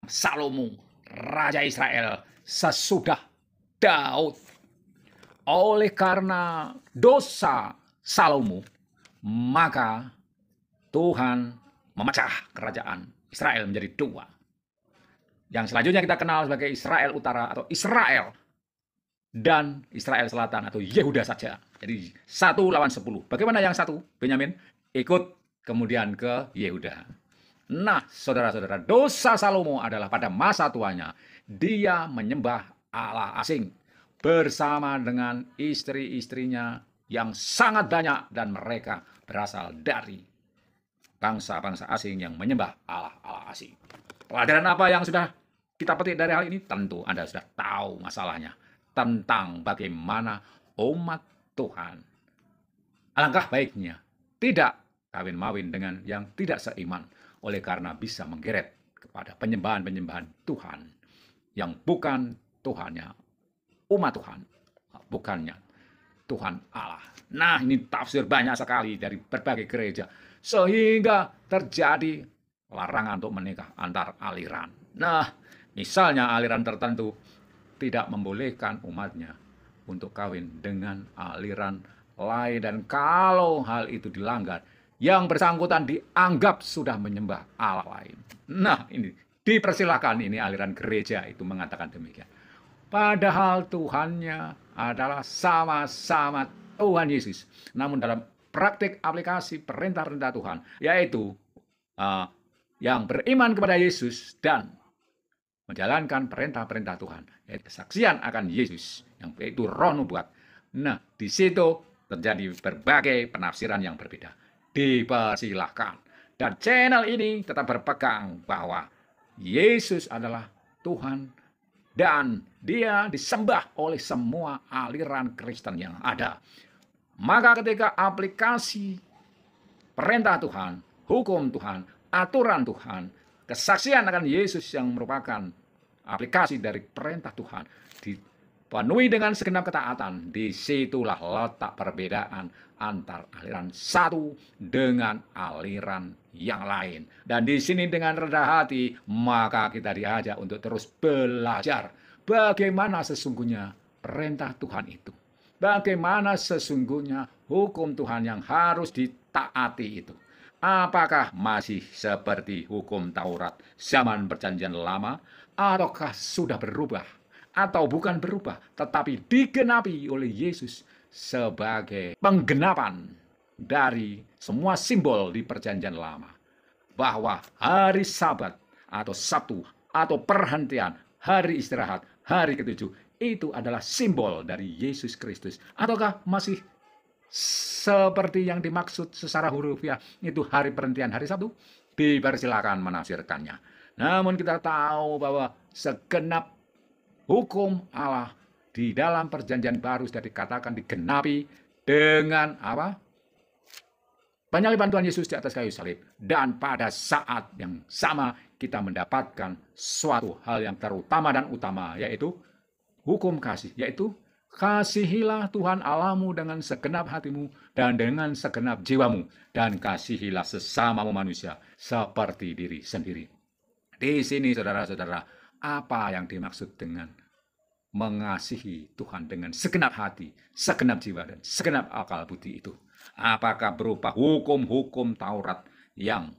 Salomo, Raja Israel sesudah Daud. Oleh karena dosa Salomo, maka Tuhan memecah kerajaan Israel menjadi dua. Yang selanjutnya kita kenal sebagai Israel Utara atau Israel, dan Israel Selatan atau Yehuda saja. Jadi 1 lawan 10. Bagaimana yang satu, Benyamin? Ikut kemudian ke Yehuda. Nah, saudara-saudara, dosa Salomo adalah pada masa tuanya dia menyembah Allah asing bersama dengan istri-istrinya yang sangat banyak, dan mereka berasal dari bangsa-bangsa asing yang menyembah Allah-Allah asing. Pelajaran apa yang sudah kita petik dari hal ini? Tentu Anda sudah tahu masalahnya tentang bagaimana umat Tuhan alangkah baiknya tidak kawin-mawin dengan yang tidak seiman, oleh karena bisa menggeret kepada penyembahan-penyembahan Tuhan yang bukan Tuhannya umat Tuhan, bukannya Tuhan Allah. Nah, ini tafsir banyak sekali dari berbagai gereja, sehingga terjadi larangan untuk menikah antar aliran. Nah, misalnya aliran tertentu tidak membolehkan umatnya untuk kawin dengan aliran lain, dan kalau hal itu dilanggar, yang bersangkutan dianggap sudah menyembah Allah lain. Nah, ini dipersilakan, ini aliran gereja itu mengatakan demikian. Padahal Tuhannya adalah sama-sama Tuhan Yesus. Namun dalam praktik aplikasi perintah-perintah Tuhan, yaitu yang beriman kepada Yesus dan menjalankan perintah-perintah Tuhan, yaitu kesaksian akan Yesus, yang yaitu roh nubuat. Nah, di situ terjadi berbagai penafsiran yang berbeda. Dipersilahkan. Dan channel ini tetap berpegang bahwa Yesus adalah Tuhan dan dia disembah oleh semua aliran Kristen yang ada. Maka ketika aplikasi perintah Tuhan, hukum Tuhan, aturan Tuhan, kesaksian akan Yesus yang merupakan aplikasi dari perintah Tuhan dipenuhi dengan segenap ketaatan, disitulah letak perbedaan antar aliran satu dengan aliran yang lain. Dan di sini dengan rendah hati, maka kita diajak untuk terus belajar bagaimana sesungguhnya perintah Tuhan itu. Bagaimana sesungguhnya hukum Tuhan yang harus ditaati itu. Apakah masih seperti hukum Taurat zaman perjanjian lama, ataukah sudah berubah, atau bukan berubah, tetapi digenapi oleh Yesus sebagai penggenapan dari semua simbol di perjanjian lama, bahwa hari Sabat atau Sabtu atau perhentian, hari istirahat, hari ketujuh, itu adalah simbol dari Yesus Kristus, ataukah masih seperti yang dimaksud secara hurufiah itu hari perhentian hari Sabtu? Dipersilakan menafsirkannya. Namun kita tahu bahwa segenap hukum Allah di dalam perjanjian baru sudah dikatakan digenapi dengan apa? Penyaliban Tuhan Yesus di atas kayu salib. Dan pada saat yang sama kita mendapatkan suatu hal yang terutama dan utama, yaitu hukum kasih, yaitu kasihilah Tuhan Allahmu dengan segenap hatimu dan dengan segenap jiwamu, dan kasihilah sesamamu manusia seperti diri sendiri. Di sini saudara-saudara, apa yang dimaksud dengan mengasihi Tuhan dengan segenap hati, segenap jiwa, dan segenap akal budi itu? Apakah berupa hukum-hukum Taurat yang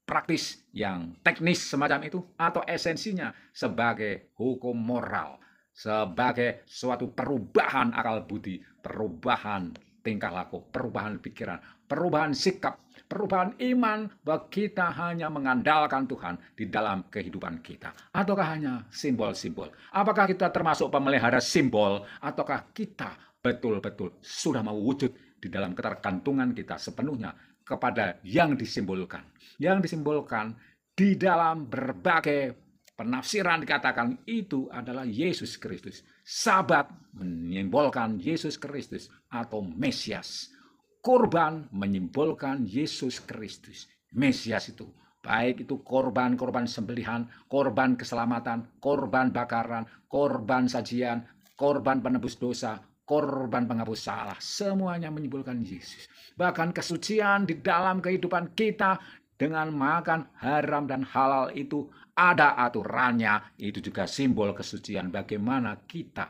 praktis, yang teknis semacam itu, atau esensinya sebagai hukum moral, sebagai suatu perubahan akal budi, perubahan tingkah laku, perubahan pikiran, perubahan sikap, perubahan iman, bahwa kita hanya mengandalkan Tuhan di dalam kehidupan kita, ataukah hanya simbol-simbol? Apakah kita termasuk pemelihara simbol, ataukah kita betul-betul sudah mewujud di dalam ketergantungan kita sepenuhnya kepada yang disimbolkan? Yang disimbolkan di dalam berbagai penafsiran dikatakan itu adalah Yesus Kristus. Sabat menyimbolkan Yesus Kristus atau Mesias. Korban menyimbolkan Yesus Kristus. Mesias itu, baik itu korban-korban sembelihan, korban keselamatan, korban bakaran, korban sajian, korban penebus dosa, korban penghapus salah, semuanya menyimbolkan Yesus. Bahkan kesucian di dalam kehidupan kita dengan makan haram dan halal itu ada aturannya. Itu juga simbol kesucian. Bagaimana kita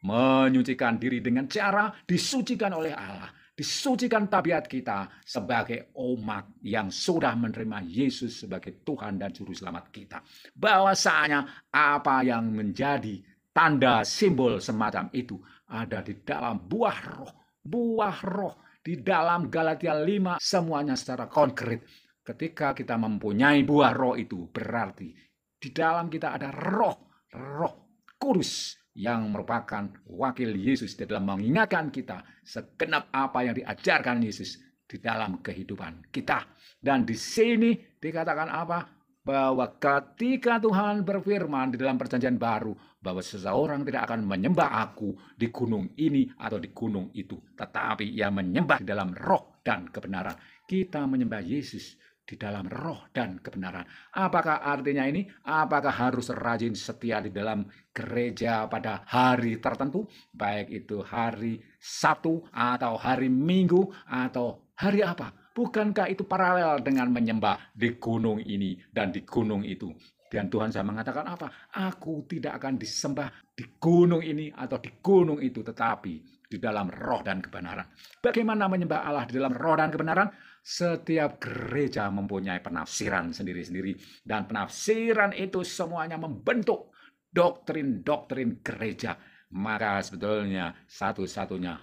menyucikan diri dengan cara disucikan oleh Allah. Disucikan tabiat kita sebagai umat yang sudah menerima Yesus sebagai Tuhan dan Juru Selamat kita. Bahwasanya apa yang menjadi tanda simbol semacam itu ada di dalam buah roh. Buah roh di dalam Galatia 5 semuanya secara konkret. Ketika kita mempunyai buah roh itu berarti di dalam kita ada roh kudus yang merupakan wakil Yesus di dalam mengingatkan kita segenap apa yang diajarkan Yesus di dalam kehidupan kita. Dan di sini dikatakan apa? Bahwa ketika Tuhan berfirman di dalam perjanjian baru bahwa seseorang tidak akan menyembah aku di gunung ini atau di gunung itu, tetapi ia menyembah di dalam roh dan kebenaran. Kita menyembah Yesus di dalam roh dan kebenaran. Apakah artinya ini? Apakah harus rajin setia di dalam gereja pada hari tertentu? Baik itu hari Sabtu atau hari Minggu atau hari apa? Bukankah itu paralel dengan menyembah di gunung ini dan di gunung itu? Dan Tuhan saya mengatakan apa? Aku tidak akan disembah di gunung ini atau di gunung itu, tetapi di dalam roh dan kebenaran. Bagaimana menyembah Allah di dalam roh dan kebenaran? Setiap gereja mempunyai penafsiran sendiri-sendiri. Dan penafsiran itu semuanya membentuk doktrin-doktrin gereja. Maka sebetulnya satu-satunya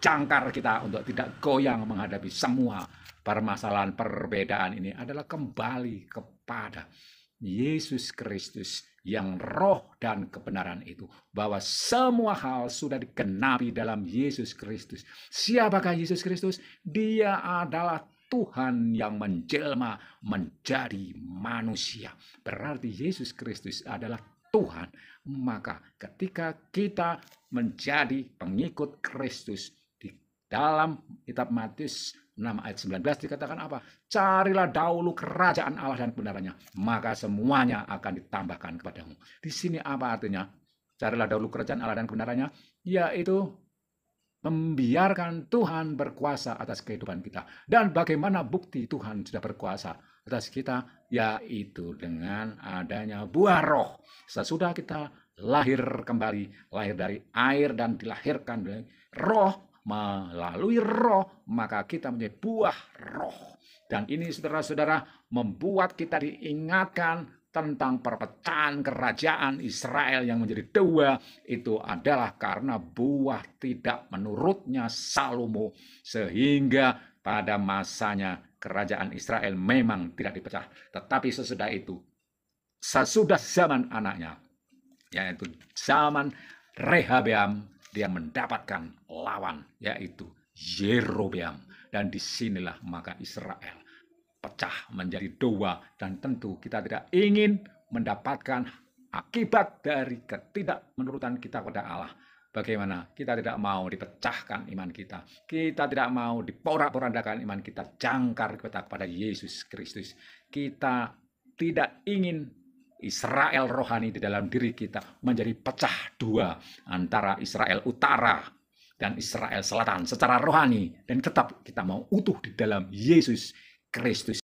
jangkar kita untuk tidak goyang menghadapi semua permasalahan perbedaan ini adalah kembali kepada Yesus Kristus yang roh dan kebenaran itu. Bahwa semua hal sudah digenapi dalam Yesus Kristus. Siapakah Yesus Kristus? Dia adalah Tuhan yang menjelma menjadi manusia. Berarti Yesus Kristus adalah Tuhan. Maka ketika kita menjadi pengikut Kristus, di dalam kitab Matius 6 ayat 19 dikatakan apa? Carilah dahulu kerajaan Allah dan kebenarannya, maka semuanya akan ditambahkan kepadamu. Di sini apa artinya? Carilah dahulu kerajaan Allah dan kebenarannya, yaitu membiarkan Tuhan berkuasa atas kehidupan kita. Dan bagaimana bukti Tuhan sudah berkuasa atas kita? Yaitu dengan adanya buah roh. Sesudah kita lahir kembali, lahir dari air dan dilahirkan dari roh, melalui roh, maka kita menjadi buah roh. Dan ini saudara-saudara membuat kita diingatkan tentang perpecahan kerajaan Israel yang menjadi dua. Itu adalah karena buah tidak menurutnya Salomo, sehingga pada masanya kerajaan Israel memang tidak dipecah. Tetapi sesudah itu, sesudah zaman anaknya, yaitu zaman Rehabeam, dia mendapatkan lawan, yaitu Yerobeam. Dan disinilah maka Israel pecah menjadi dua. Dan tentu kita tidak ingin mendapatkan akibat dari ketidakmenurutan kita kepada Allah. Bagaimana? Kita tidak mau dipecahkan iman kita. Kita tidak mau diporak-porandakan iman kita. Jangkar kita kepada Yesus Kristus. Kita tidak ingin Israel rohani di dalam diri kita menjadi pecah dua antara Israel utara dan Israel selatan secara rohani, dan tetap kita mau utuh di dalam Yesus Kristus.